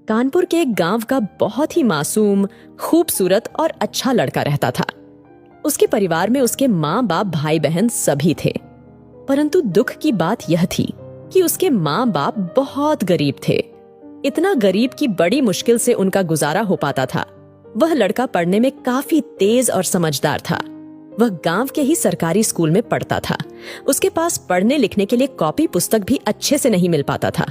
कानपुर के एक गांव का बहुत ही मासूम, खूबसूरत और अच्छा लड़का रहता था। उसके परिवार में उसके माँ बाप, भाई बहन सभी थे। परंतु दुख की बात यह थी कि उसके माँ बाप बहुत गरीब थे। इतना गरीब कि बड़ी मुश्किल से उनका गुजारा हो पाता था। वह लड़का पढ़ने में काफी तेज और समझदार था। वह गांव के ही सरकारी स्कूल में पढ़ता था। उसके पास पढ़ने लिखने के लिए कॉपी पुस्तक भी अच्छे से नहीं मिल पाता था।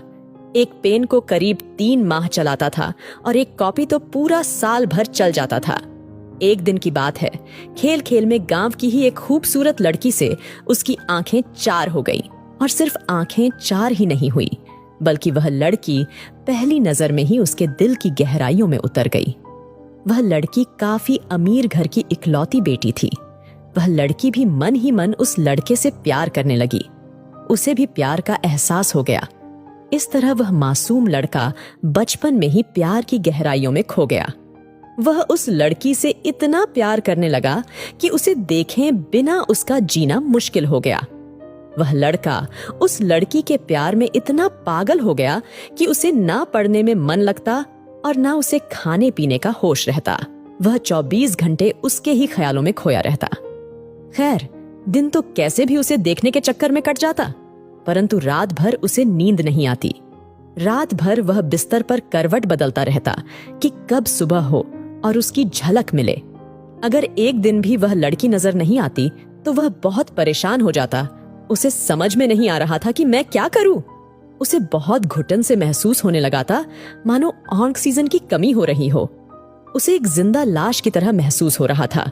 एक पेन को करीब 3 माह चलाता था और एक कॉपी तो पूरा साल भर चल जाता था। एक दिन की बात है, खेल खेल में गांव की ही एक खूबसूरत लड़की से उसकी आंखें 4 हो गई। और सिर्फ आंखें 4 ही नहीं हुई, बल्कि वह लड़की पहली नजर में ही उसके दिल की गहराइयों में उतर गई। वह लड़की काफी अमीर घर की इकलौती बेटी थी। वह लड़की भी मन ही मन उस लड़के से प्यार करने लगी। उसे भी प्यार का एहसास हो गया। इस तरह वह मासूम लड़का बचपन में ही प्यार की गहराइयों में खो गया। वह उस लड़की से इतना प्यार करने लगा कि उसे देखे बिना उसका जीना मुश्किल हो गया। वह लड़का उस लड़की के प्यार में इतना पागल हो गया कि उसे ना पढ़ने में मन लगता और ना उसे खाने पीने का होश रहता। वह 24 घंटे उसके ही ख्यालों में खोया रहता। खैर, दिन तो कैसे भी उसे देखने के चक्कर में कट जाता, परंतु रात भर उसे नींद नहीं आती। रात भर वह बिस्तर पर करवट बदलता रहता कि कब सुबह हो और उसकी झलक मिले। अगर एक दिन भी वह लड़की नजर नहीं आती तो वह बहुत परेशान हो जाता। उसे समझ में नहीं आ रहा था कि मैं क्या करूं। उसे बहुत घुटन से महसूस होने लगा था, मानो ऑक्सीजन की कमी हो रही हो। उसे एक जिंदा लाश की तरह महसूस हो रहा था।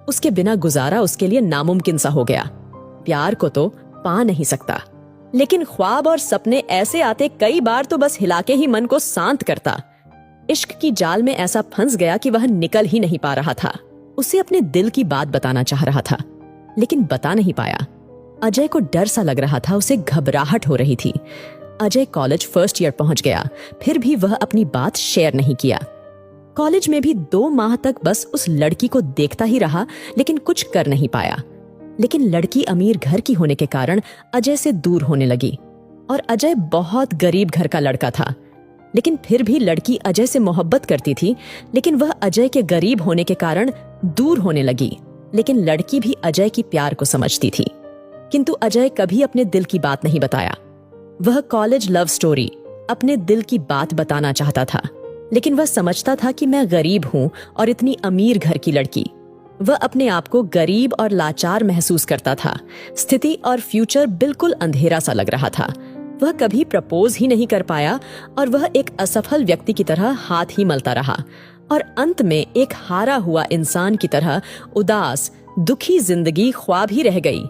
उसके बिना गुजारा उसके लिए नामुमकिन सा हो गया। प्यार को तो पा नहीं सकता, लेकिन ख्वाब और सपने ऐसे आते कई बार तो बस हिला के ही मन को शांत करता। इश्क की जाल में ऐसा फंस गया कि वह निकल ही नहीं पा रहा था। उसे अपने दिल की बात बताना चाह रहा था, लेकिन बता नहीं पाया। अजय को डर सा लग रहा था, उसे घबराहट हो रही थी। अजय कॉलेज फर्स्ट ईयर पहुंच गया, फिर भी वह अपनी बात शेयर नहीं किया। कॉलेज में भी 2 माह तक बस उस लड़की को देखता ही रहा, लेकिन कुछ कर नहीं पाया। लेकिन लड़की अमीर घर की होने के कारण अजय से दूर होने लगी। और अजय बहुत गरीब घर का लड़का था, लेकिन फिर भी लड़की अजय से मोहब्बत करती थी। लेकिन वह अजय के गरीब होने के कारण दूर होने लगी। लेकिन लड़की भी अजय की प्यार को समझती थी, किंतु अजय कभी अपने दिल की बात नहीं बताया। वह कॉलेज लव स्टोरी, अपने दिल की बात बताना चाहता था, लेकिन वह समझता था कि मैं गरीब हूं और इतनी अमीर घर की लड़की। वह अपने आप को गरीब और लाचार महसूस करता था। स्थिति और फ्यूचर बिल्कुल अंधेरा सा लग रहा था। वह कभी प्रपोज ही नहीं कर पाया और वह एक असफल व्यक्ति की तरह हाथ ही मलता रहा और अंत में एक हारा हुआ इंसान की तरह उदास, दुखी जिंदगी ख्वाब ही रह गई।